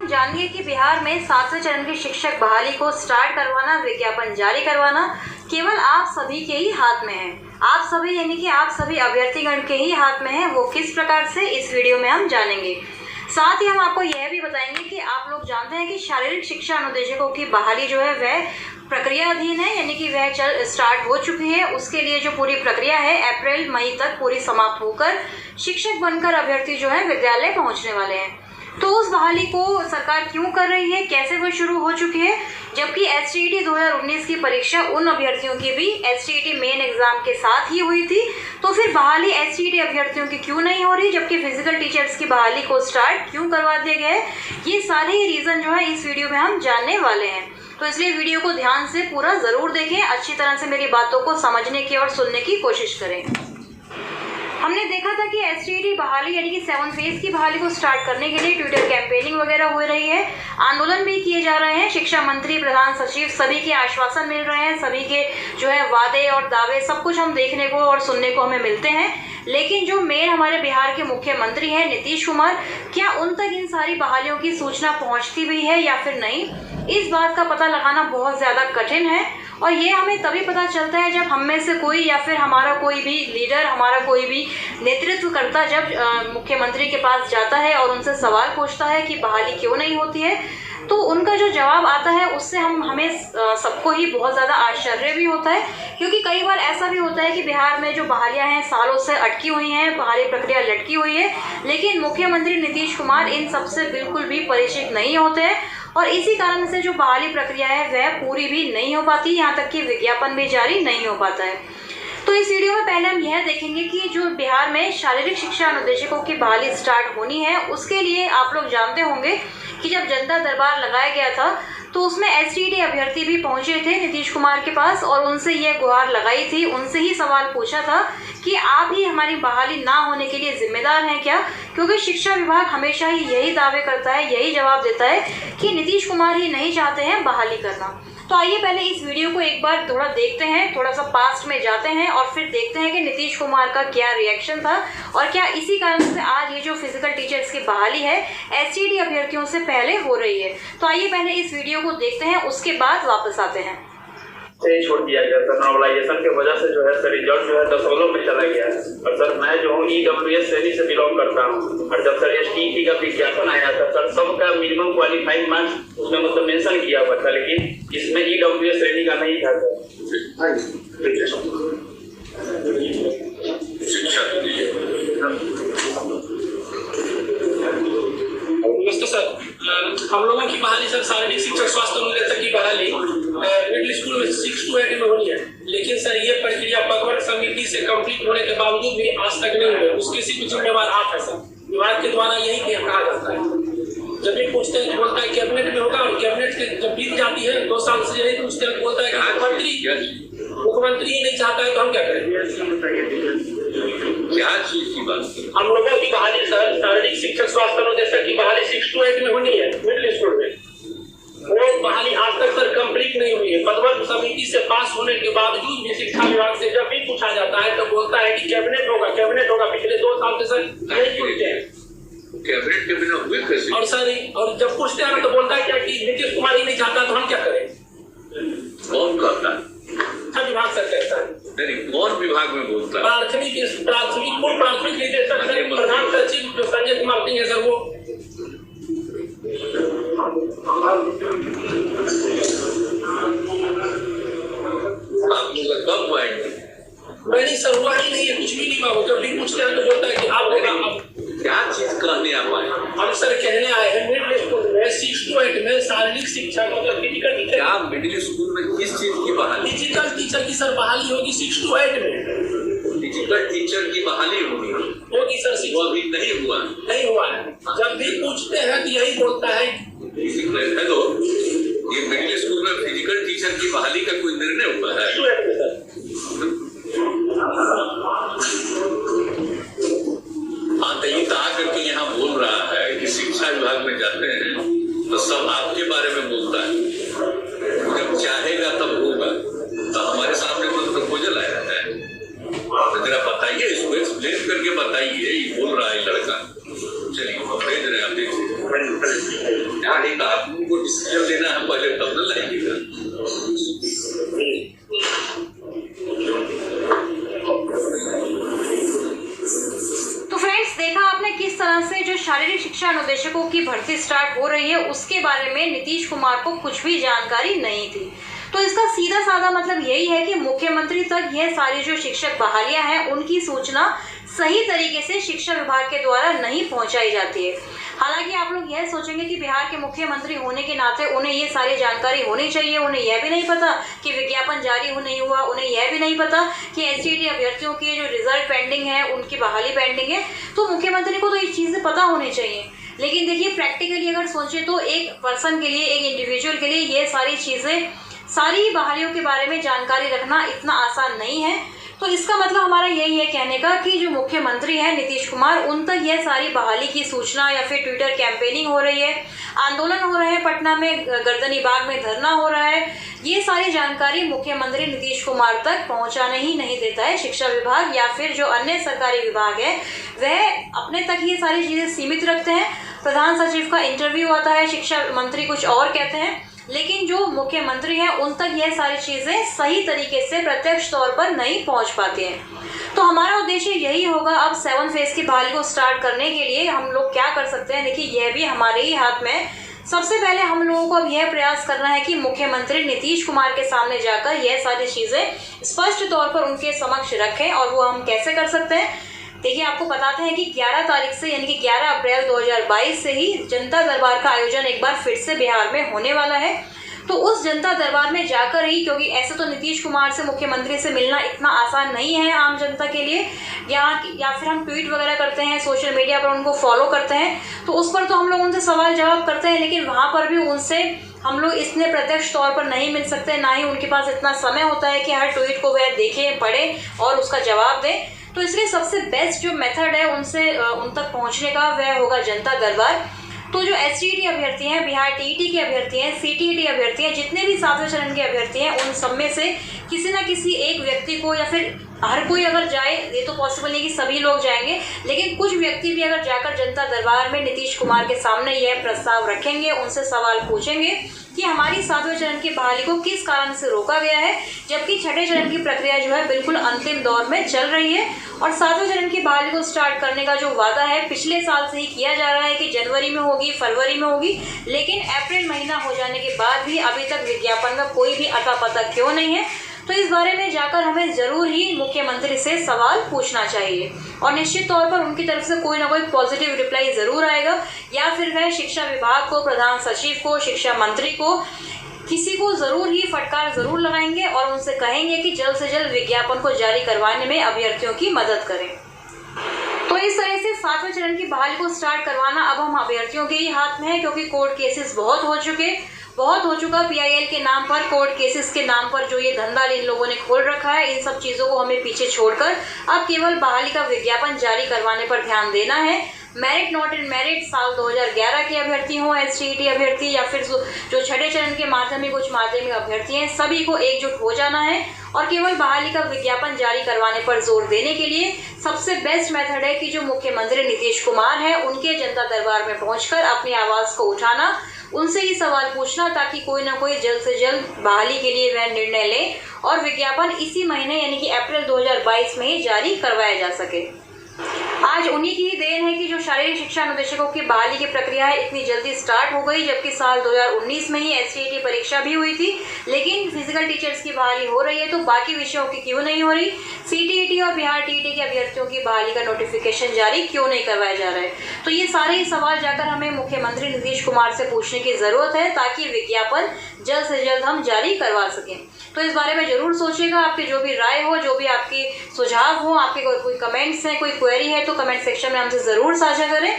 जानिए कि बिहार में 7वें चरण की शिक्षक बहाली को स्टार्ट करवाना, विज्ञापन जारी करवाना केवल आप सभी के ही हाथ में है। आप सभी यानी कि आप सभी अभ्यर्थीगण के ही हाथ में है। वो किस प्रकार से, इस वीडियो में हम जानेंगे। साथ ही हम आपको यह भी बताएंगे कि आप लोग जानते हैं कि शारीरिक शिक्षा अनुदेशकों की बहाली जो है वह प्रक्रियाधीन है, यानी कि वह स्टार्ट हो चुकी है। उसके लिए जो पूरी प्रक्रिया है अप्रैल मई तक पूरी समाप्त होकर शिक्षक बनकर अभ्यर्थी जो है विद्यालय पहुंचने वाले हैं। तो उस बहाली को सरकार क्यों कर रही है, कैसे वो शुरू हो चुकी है, जबकि एसटीईटी 2019 की परीक्षा उन अभ्यर्थियों की भी एसटीईटी मेन एग्जाम के साथ ही हुई थी, तो फिर बहाली एसटीईटी अभ्यर्थियों की क्यों नहीं हो रही, जबकि फिजिकल टीचर्स की बहाली को स्टार्ट क्यों करवा दिया गया है, ये सारे ही रीजन जो है इस वीडियो में हम जानने वाले हैं। तो इसलिए वीडियो को ध्यान से पूरा जरूर देखें, अच्छी तरह से मेरी बातों को समझने की और सुनने की कोशिश करें। हमने देखा था कि एसटीईटी बहाली यानी कि 7 फेज की बहाली को स्टार्ट करने के लिए ट्विटर कैंपेनिंग वगैरह हो रही है, आंदोलन भी किए जा रहे हैं, शिक्षा मंत्री, प्रधान सचिव सभी के आश्वासन मिल रहे हैं, सभी के जो है वादे और दावे सब कुछ हम देखने को और सुनने को हमें मिलते हैं। लेकिन जो मेन हमारे बिहार के मुख्यमंत्री हैं नीतीश कुमार, क्या उन तक इन सारी बहालियों की सूचना पहुंचती भी है या फिर नहीं, इस बात का पता लगाना बहुत ज़्यादा कठिन है। और ये हमें तभी पता चलता है जब हम में से कोई या फिर हमारा कोई भी लीडर, हमारा कोई भी नेतृत्व करता जब मुख्यमंत्री के पास जाता है और उनसे सवाल पूछता है कि बहाली क्यों नहीं होती है, तो उनका जो जवाब आता है उससे हमें सबको ही बहुत ज़्यादा आश्चर्य भी होता है। क्योंकि कई बार ऐसा भी होता है कि बिहार में जो बहालियां हैं सालों से अटकी हुई हैं, बहाली प्रक्रिया लटकी हुई है, लेकिन मुख्यमंत्री नीतीश कुमार इन सबसे बिल्कुल भी परिचित नहीं होते हैं और इसी कारण से जो बहाली प्रक्रिया है वह पूरी भी नहीं हो पाती, यहाँ तक कि विज्ञापन भी जारी नहीं हो पाता है। तो इस वीडियो में पहले हम यह देखेंगे कि जो बिहार में शारीरिक शिक्षा अनुदेशकों की बहाली स्टार्ट होनी है, उसके लिए आप लोग जानते होंगे कि जब जनता दरबार लगाया गया था तो उसमें एसटीईटी अभ्यर्थी भी पहुंचे थे नीतीश कुमार के पास और उनसे यह गुहार लगाई थी, उनसे ही सवाल पूछा था कि आप ही हमारी बहाली ना होने के लिए जिम्मेदार हैं क्या, क्योंकि शिक्षा विभाग हमेशा ही यही दावे करता है, यही जवाब देता है कि नीतीश कुमार ही नहीं चाहते हैं बहाली करना। तो आइए पहले इस वीडियो को एक बार थोड़ा देखते हैं, थोड़ा सा पास्ट में जाते हैं और फिर देखते हैं कि नीतीश कुमार का क्या रिएक्शन था और क्या इसी कारण से आज ये जो फिजिकल टीचर्स की बहाली है एसटीईटी अभ्यर्थियों से पहले हो रही है। तो आइए पहले इस वीडियो को देखते हैं, उसके बाद वापस आते हैं। से छोड़ दिया गया सर, नॉर्मलाइजेशन की वजह से जो है सर रिजल्ट जो है दशमलव में चला गया है। और सर मैं जो हूँ ईडब्ल्यूएस श्रेणी से बिलोंग करता हूँ और जब सर एसटीईटी का विज्ञापन आया था सर सबका मिनिमम क्वालिफाइंग मार्क्स उसमें मतलब मेंशन किया हुआ था, लेकिन इसमें ईडब्ल्यूएस श्रेणी का नहीं था सर। हम लोगों की बहाली सर शारीरिक शिक्षक स्वास्थ्य अनुदेशक की बहाली मिडिल स्कूल में 6 to 8 में होनी है, लेकिन सर ये प्रक्रिया पदवर्ग समिति से कंप्लीट होने के बावजूद भी आज तक नहीं हुई। उसके सिर्फ जिम्मेवार आप है सर, विभाग के द्वारा यही कहा जाता है। जब भी पूछते हैं बोलता है कैबिनेट में होगा और कैबिनेट के जब बीत जाती है 2 साल से यही पूछते हैं, बोलता है कि मुख्यमंत्री ही नहीं चाहता है तो हम क्या करें। क्या चीज की बात करें? हम लोगों की बहाली सर शारीरिक शिक्षक स्वास्थ्य अनुदेशक की बहाली 6 to 8 में होनी है मिडिल स्कूल में, वो बहाली आज तक सर कंप्लीट नहीं हुई है। पदवर्ग समिति से पास होने के बावजूद भी शिक्षा विभाग से जब भी पूछा जाता है तो बोलता है कि कैबिनेट होगा कैबिनेट होगा। पिछले 2 साल से सर नहीं पूछते हैं, कैबिनेट के बिना हुए कैसे? और सर और जब पूछते हैं तो बोलता है क्या कि नीतीश कुमार ही नहीं चाहता तो हम क्या करें। कौन कहता है? विभाग सर कहता है। नहीं, कौन विभाग में बोलता है? प्राथमिक पूर्व प्राथमिक निदेशक प्रधान सचिव जो संजय कुमार सिंह है सर, वो आप लोग कब आएंगे? नहीं सर हुआ ही नहीं है, कुछ भी नहीं हुआ। जब भी पूछते हैं तो बोलता है कि आप होगा। अब क्या चीज कहने आप आए? हम सर कहने आए हैं मिडिल स्कूल में 6 to 8 में शारीरिक शिक्षा मतलब फिजिकल टीचर। क्या मिडिल स्कूल में किस चीज की बहाली? फिजिकल टीचर की सर बहाली होगी 6 to 8 में। फिजिकल टीचर की बहाली होगी सर, वो अभी नहीं हुआ है। जब भी पूछते हैं तो यही बोलता है। हेलो, ये मिडिल स्कूल में फिजिकल टीचर की बहाली का कोई निर्णय हुआ है? हाँ, तो ये तो आकर के यहाँ बोल रहा है कि शिक्षा विभाग में जाते हैं तो सब आपके बारे में बोलता है, जब चाहेगा तब होगा। तो हमारे सामने कोई प्रपोजल आया है तो जरा बताइए, इसको एक्सप्लेन करके बताइए। ये बोल रहा है लड़का, चलिए भेज रहे हैं आप, देखिए गाड़ी का आपको डिसीजन लेना है पहले, तब न लाइएगा। तो फ्रेंड्स, देखा आपने किस तरह से जो शारीरिक शिक्षा अनुदेशकों की भर्ती स्टार्ट हो रही है उसके बारे में नीतीश कुमार को कुछ भी जानकारी नहीं थी। तो इसका सीधा साधा मतलब यही है कि मुख्यमंत्री तक यह सारी जो शिक्षक बहालियां हैं उनकी सूचना सही तरीके से शिक्षा विभाग के द्वारा नहीं पहुंचाई जाती है। हालांकि आप लोग यह सोचेंगे कि बिहार के मुख्यमंत्री होने के नाते उन्हें ये सारी जानकारी होनी चाहिए। उन्हें यह भी नहीं पता कि विज्ञापन जारी नहीं हुआ, उन्हें यह भी नहीं पता कि एसटीईटी अभ्यर्थियों की जो रिजल्ट पेंडिंग है उनकी बहाली पेंडिंग है। तो मुख्यमंत्री को तो ये चीजें पता होनी चाहिए। लेकिन देखिए, प्रैक्टिकली अगर सोचे तो एक पर्सन के लिए, एक इंडिविजुअल के लिए ये सारी चीजें, सारी बहालियों के बारे में जानकारी रखना इतना आसान नहीं है। तो इसका मतलब हमारा यही है कहने का कि जो मुख्यमंत्री है नीतीश कुमार, उन तक यह सारी बहाली की सूचना या फिर ट्विटर कैंपेनिंग हो रही है, आंदोलन हो रहे हैं, पटना में गर्दनी बाग में धरना हो रहा है, ये सारी जानकारी मुख्यमंत्री नीतीश कुमार तक पहुंचाने ही नहीं देता है शिक्षा विभाग या फिर जो अन्य सरकारी विभाग है वह अपने तक ये सारी चीजें सीमित रखते हैं। प्रधान सचिव का इंटरव्यू आता है, शिक्षा मंत्री कुछ और कहते हैं, लेकिन जो मुख्यमंत्री हैं उन तक यह सारी चीजें सही तरीके से प्रत्यक्ष तौर पर नहीं पहुंच पाती हैं। तो हमारा उद्देश्य यही होगा, अब 7 फेज की बहाली को स्टार्ट करने के लिए हम लोग क्या कर सकते हैं। देखिए, यह भी हमारे ही हाथ में है। सबसे पहले हम लोगों को अब यह प्रयास करना है कि मुख्यमंत्री नीतीश कुमार के सामने जाकर यह सारी चीजें स्पष्ट तौर पर उनके समक्ष रखें। और वो हम कैसे कर सकते हैं, देखिए आपको बताते हैं कि 11 तारीख से यानी कि 11 अप्रैल 2022 से ही जनता दरबार का आयोजन एक बार फिर से बिहार में होने वाला है। तो उस जनता दरबार में जाकर ही, क्योंकि ऐसे तो नीतीश कुमार से, मुख्यमंत्री से मिलना इतना आसान नहीं है आम जनता के लिए, या फिर हम ट्वीट वगैरह करते हैं, सोशल मीडिया पर उनको फॉलो करते हैं, तो उस पर तो हम लोग उनसे सवाल जवाब करते हैं, लेकिन वहां पर भी उनसे हम लोग इतने प्रत्यक्ष तौर पर नहीं मिल सकते, ना ही उनके पास इतना समय होता है कि हर ट्वीट को वह देखे, पढ़े और उसका जवाब दे। तो इसलिए सबसे बेस्ट जो मेथड है उन तक पहुंचने का वह होगा जनता दरबार। तो जो एसटीईटी अभ्यर्थी हैं, बिहार टीईटी के अभ्यर्थी हैं, सीटीईटी अभ्यर्थी हैं, जितने भी 7वें चरण के अभ्यर्थी हैं, उन सब में से किसी ना किसी एक व्यक्ति को, या फिर हर कोई अगर जाए, ये तो पॉसिबल नहीं कि सभी लोग जाएंगे, लेकिन कुछ व्यक्ति भी अगर जाकर जनता दरबार में नीतीश कुमार के सामने यह प्रस्ताव रखेंगे, उनसे सवाल पूछेंगे कि हमारी 7वें चरण की बहाली को किस कारण से रोका गया है, जबकि 6ठे चरण की प्रक्रिया जो है बिल्कुल अंतिम दौर में चल रही है। और 7वें चरण की बहाली को स्टार्ट करने का जो वादा है पिछले साल से ही किया जा रहा है कि जनवरी में होगी, फरवरी में होगी, लेकिन अप्रैल महीना हो जाने के बाद भी अभी तक विज्ञापन में कोई भी अता पता क्यों नहीं है। तो इस बारे में जाकर हमें जरूर ही मुख्यमंत्री से सवाल पूछना चाहिए और निश्चित तौर पर उनकी तरफ से कोई ना कोई पॉजिटिव रिप्लाई जरूर आएगा, या फिर वह शिक्षा विभाग को, प्रधान सचिव को, शिक्षा मंत्री को, किसी को जरूर ही फटकार जरूर लगाएंगे और उनसे कहेंगे कि जल्द से जल्द विज्ञापन को जारी करवाने में अभ्यर्थियों की मदद करें। तो इस तरह से 7वें चरण की बहाली को स्टार्ट करवाना अब हम अभ्यर्थियों के ही हाथ में है, क्योंकि कोर्ट केसेस बहुत हो चुका। पीआईएल के नाम पर, कोर्ट केसेस के नाम पर जो ये धंधा इन लोगों ने खोल रखा है, इन सब चीजों को हमें पीछे छोड़कर अब केवल बहाली का विज्ञापन जारी करवाने पर ध्यान देना है। मेरिट नॉट इन मेरिट साल 2011 के अभ्यर्थी हों, एसटीईटी अभ्यर्थी, या फिर जो 6ठे चरण के माध्यमिक, उच्च माध्यमिक अभ्यर्थी हैं, सभी को एकजुट हो जाना है और केवल बहाली का विज्ञापन जारी करवाने पर जोर देने के लिए सबसे बेस्ट मेथड है कि जो मुख्यमंत्री नीतीश कुमार है उनके जनता दरबार में पहुंचकर अपनी आवाज को उठाना, उनसे ही सवाल पूछना, ताकि कोई ना कोई जल्द से जल्द बहाली के लिए वह निर्णय ले और विज्ञापन इसी महीने यानी कि अप्रैल 2022 में ही जारी करवाया जा सके। आज उन्हीं की ही देन है कि जो शारीरिक शिक्षा अनुदेशकों की बहाली की प्रक्रिया है इतनी जल्दी स्टार्ट हो गई, जबकि साल 2019 में ही एसटीईटी परीक्षा भी हुई थी, लेकिन फिजिकल टीचर्स की बहाली हो रही है तो बाकी विषयों की क्यों नहीं हो रही। सीटीईटी और बिहार टीईटी के अभ्यर्थियों की बहाली का नोटिफिकेशन जारी क्यों नहीं करवाया जा रहा है। तो ये सारे ही सवाल जाकर हमें मुख्यमंत्री नीतीश कुमार से पूछने की जरूरत है, ताकि विज्ञापन जल्द से जल्द हम जारी करवा सकें। तो इस बारे में जरूर सोचिएगा। आपकी जो भी राय हो, जो भी आपकी सुझाव हो, आपके कोई कमेंट्स हैं, कोई क्वेरी है, तो कमेंट सेक्शन में हमसे जरूर साझा करें।